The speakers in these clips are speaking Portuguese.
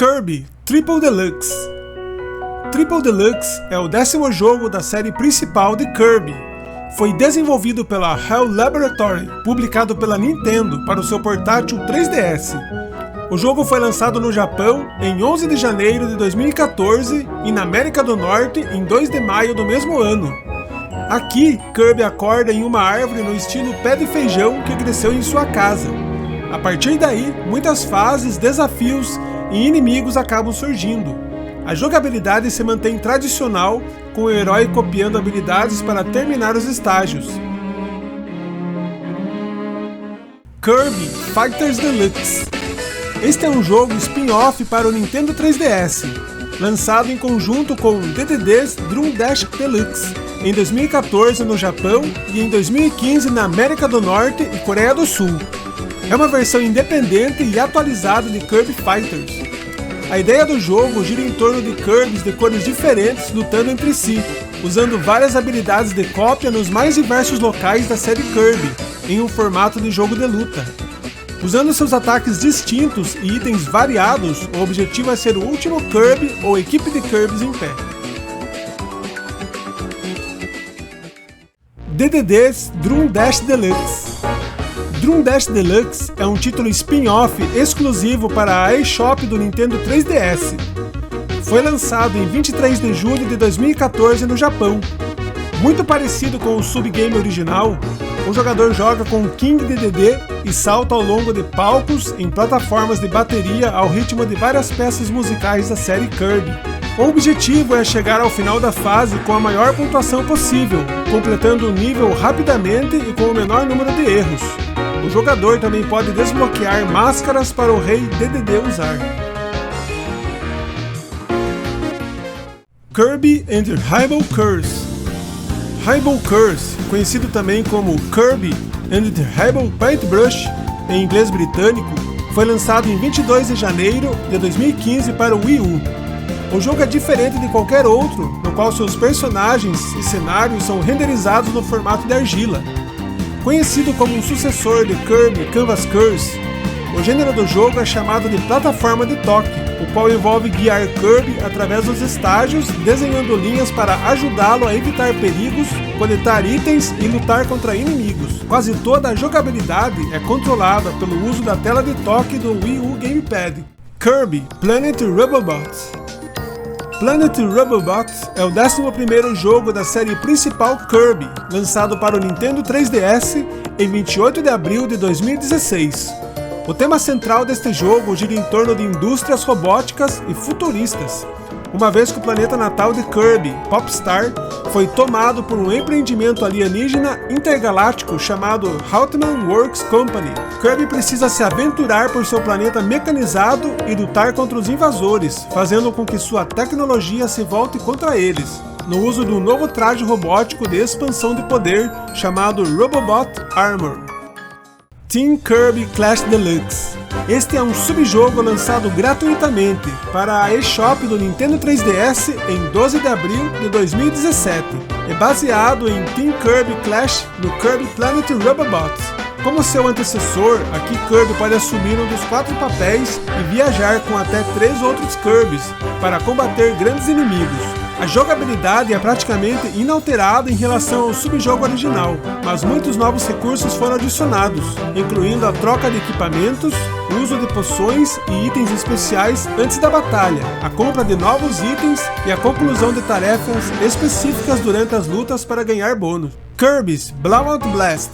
Kirby Triple Deluxe. Triple Deluxe é o 10º jogo da série principal de Kirby. Foi desenvolvido pela HAL Laboratory, publicado pela Nintendo para o seu portátil 3DS. O jogo foi lançado no Japão em 11 de janeiro de 2014 e na América do Norte em 2 de maio do mesmo ano. Aqui, Kirby acorda em uma árvore no estilo pé de feijão que cresceu em sua casa. A partir daí, muitas fases, desafios e inimigos acabam surgindo. A jogabilidade se mantém tradicional, com o herói copiando habilidades para terminar os estágios. Kirby Fighters Deluxe. Este é um jogo spin-off para o Nintendo 3DS, lançado em conjunto com DDD's Drum Dash Deluxe, em 2014 no Japão e em 2015 na América do Norte e Coreia do Sul. É uma versão independente e atualizada de Kirby Fighters. A ideia do jogo gira em torno de Kirbys de cores diferentes lutando entre si, usando várias habilidades de cópia nos mais diversos locais da série Kirby, em um formato de jogo de luta. Usando seus ataques distintos e itens variados, o objetivo é ser o último Kirby ou equipe de Kirbys em pé. DDD's Drum Dash Deluxe. Drum Dash Deluxe é um título spin-off exclusivo para a eShop do Nintendo 3DS. Foi lançado em 23 de julho de 2014 no Japão. Muito parecido com o subgame original, o jogador joga com King DDD e salta ao longo de palcos em plataformas de bateria ao ritmo de várias peças musicais da série Kirby. O objetivo é chegar ao final da fase com a maior pontuação possível, completando o nível rapidamente e com o menor número de erros. O jogador também pode desbloquear máscaras para o rei DDD usar. Kirby and the Rainbow Curse. Rainbow Curse, conhecido também como Kirby and the Rainbow Paintbrush, em inglês britânico, foi lançado em 22 de janeiro de 2015 para o Wii U. O jogo é diferente de qualquer outro, no qual seus personagens e cenários são renderizados no formato de argila. Conhecido como um sucessor de Kirby Canvas Curse, o gênero do jogo é chamado de plataforma de toque, o qual envolve guiar Kirby através dos estágios, desenhando linhas para ajudá-lo a evitar perigos, coletar itens e lutar contra inimigos. Quase toda a jogabilidade é controlada pelo uso da tela de toque do Wii U Gamepad. Kirby Planet Robobot. Planet Robobot é o 11º jogo da série principal Kirby, lançado para o Nintendo 3DS em 28 de abril de 2016. O tema central deste jogo gira em torno de indústrias robóticas e futuristas, uma vez que o planeta natal de Kirby, Popstar, foi tomado por um empreendimento alienígena intergaláctico chamado Haltman Works Company. Kirby precisa se aventurar por seu planeta mecanizado e lutar contra os invasores, fazendo com que sua tecnologia se volte contra eles, no uso de um novo traje robótico de expansão de poder chamado Robobot Armor. Team Kirby Clash Deluxe. Este é um subjogo lançado gratuitamente para a eShop do Nintendo 3DS em 12 de abril de 2017. É baseado em Team Kirby Clash no Kirby Planet Robobot. Como seu antecessor, aqui Kirby pode assumir um dos 4 papéis e viajar com até 3 outros Kirbys para combater grandes inimigos. A jogabilidade é praticamente inalterada em relação ao subjogo original, mas muitos novos recursos foram adicionados, incluindo a troca de equipamentos, o uso de poções e itens especiais antes da batalha, a compra de novos itens e a conclusão de tarefas específicas durante as lutas para ganhar bônus. Kirby's Blowout Blast.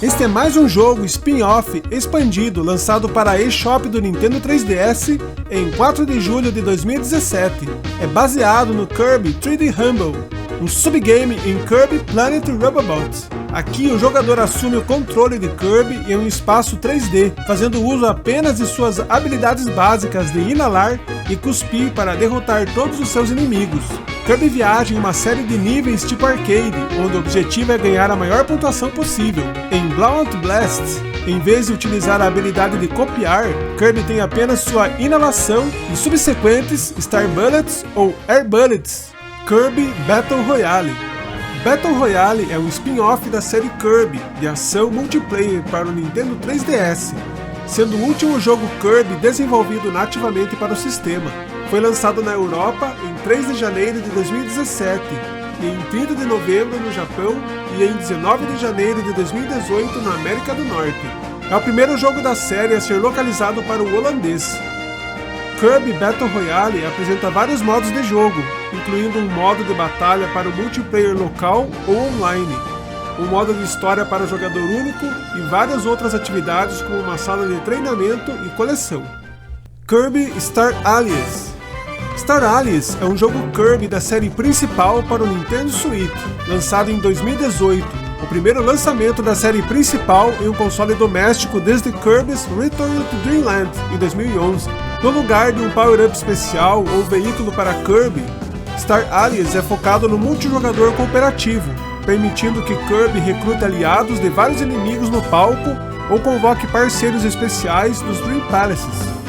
Este é mais um jogo spin-off expandido lançado para a eShop do Nintendo 3DS em 4 de julho de 2017. É baseado no Kirby 3D Rumble, um subgame em Kirby Planet Robobot. Aqui o jogador assume o controle de Kirby em um espaço 3D, fazendo uso apenas de suas habilidades básicas de inalar e cuspir para derrotar todos os seus inimigos. Kirby viaja em uma série de níveis tipo arcade, onde o objetivo é ganhar a maior pontuação possível. Em Blowout Blast, em vez de utilizar a habilidade de copiar, Kirby tem apenas sua inalação e subsequentes Star Bullets ou Air Bullets. Kirby Battle Royale. Battle Royale é um spin-off da série Kirby, de ação multiplayer para o Nintendo 3DS. sendo o último jogo Kirby desenvolvido nativamente para o sistema. Foi lançado na Europa em 3 de janeiro de 2017, e em 30 de novembro no Japão e em 19 de janeiro de 2018 na América do Norte. É o primeiro jogo da série a ser localizado para o holandês. Kirby Battle Royale apresenta vários modos de jogo, incluindo um modo de batalha para o multiplayer local ou online, um modo de história para o jogador único e várias outras atividades como uma sala de treinamento e coleção. Kirby Star Allies. Star Allies é um jogo Kirby da série principal para o Nintendo Switch, lançado em 2018, o primeiro lançamento da série principal em um console doméstico desde Kirby's Return to Dreamland em 2011. No lugar de um power-up especial ou veículo para Kirby, Star Allies é focado no multijogador cooperativo, permitindo que Kirby recrute aliados de vários inimigos no palco ou convoque parceiros especiais dos Dream Palaces.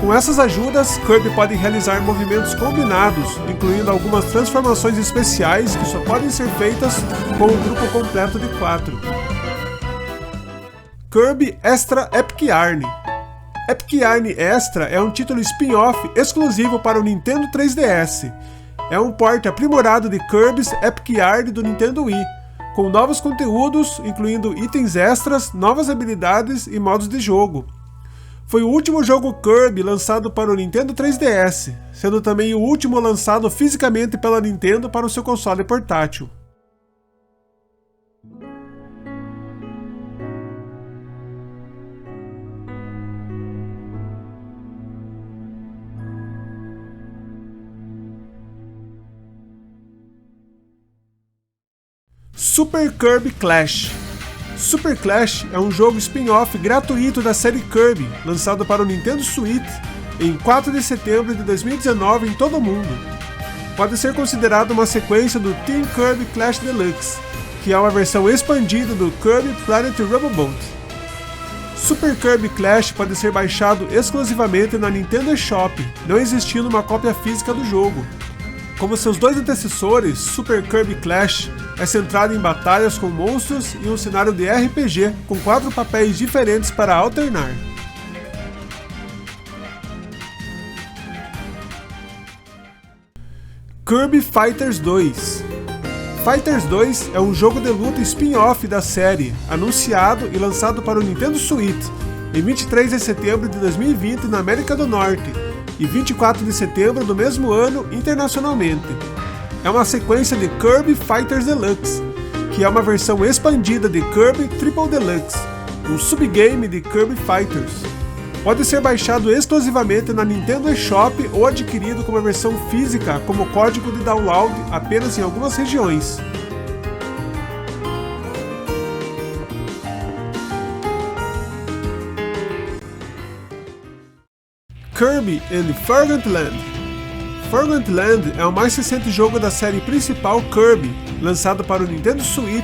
Com essas ajudas, Kirby pode realizar movimentos combinados, incluindo algumas transformações especiais que só podem ser feitas com um grupo completo de 4. Kirby Extra Epic Yarn. Epic Yarn Extra é um título spin-off exclusivo para o Nintendo 3DS. É um port aprimorado de Kirby's Epic Yarn do Nintendo Wii, com novos conteúdos, incluindo itens extras, novas habilidades e modos de jogo. Foi o último jogo Kirby lançado para o Nintendo 3DS, sendo também o último lançado fisicamente pela Nintendo para o seu console portátil. Super Kirby Clash. Super Clash é um jogo spin-off gratuito da série Kirby, lançado para o Nintendo Switch em 4 de setembro de 2019 em todo o mundo. Pode ser considerado uma sequência do Team Kirby Clash Deluxe, que é uma versão expandida do Kirby Planet Rubble-Bolt. Super Kirby Clash pode ser baixado exclusivamente na Nintendo eShop, não existindo uma cópia física do jogo. Como seus dois antecessores, Super Kirby Clash é centrado em batalhas com monstros e um cenário de RPG com 4 papéis diferentes para alternar. Kirby Fighters 2. Fighters 2 é um jogo de luta spin-off da série, anunciado e lançado para o Nintendo Switch em 23 de setembro de 2020 na América do Norte e 24 de setembro do mesmo ano internacionalmente. É uma sequência de Kirby Fighters Deluxe, que é uma versão expandida de Kirby Triple Deluxe, um subgame de Kirby Fighters. Pode ser baixado exclusivamente na Nintendo eShop ou adquirido como versão física como código de download apenas em algumas regiões. Kirby and Forgotten Land. Forgotten Land é o mais recente jogo da série principal Kirby, lançado para o Nintendo Switch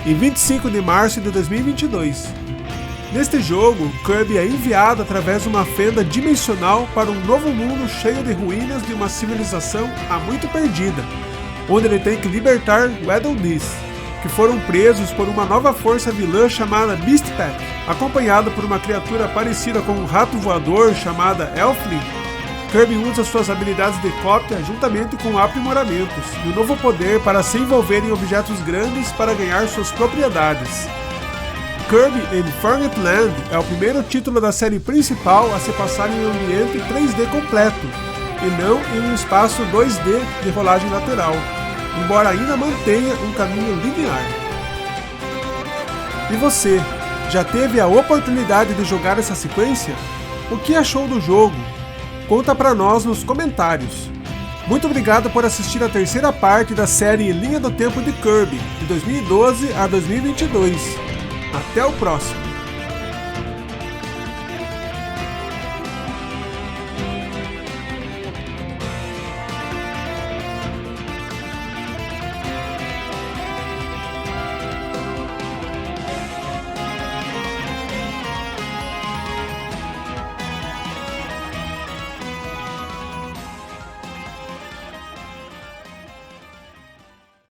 em 25 de março de 2022. Neste jogo, Kirby é enviado através de uma fenda dimensional para um novo mundo cheio de ruínas de uma civilização há muito perdida, onde ele tem que libertar Waddle Dees, que foram presos por uma nova força vilã chamada Beast Pack, acompanhado por uma criatura parecida com um rato voador chamada Elfling. Kirby usa suas habilidades de cópia juntamente com aprimoramentos e um novo poder para se envolver em objetos grandes para ganhar suas propriedades. Kirby and Forgotten Land é o primeiro título da série principal a se passar em um ambiente 3D completo, e não em um espaço 2D de rolagem lateral, embora ainda mantenha um caminho linear. E você, já teve a oportunidade de jogar essa sequência? O que achou do jogo? Conta pra nós nos comentários. Muito obrigado por assistir a terceira parte da série Linha do Tempo de Kirby, de 2012 a 2022. Até o próximo!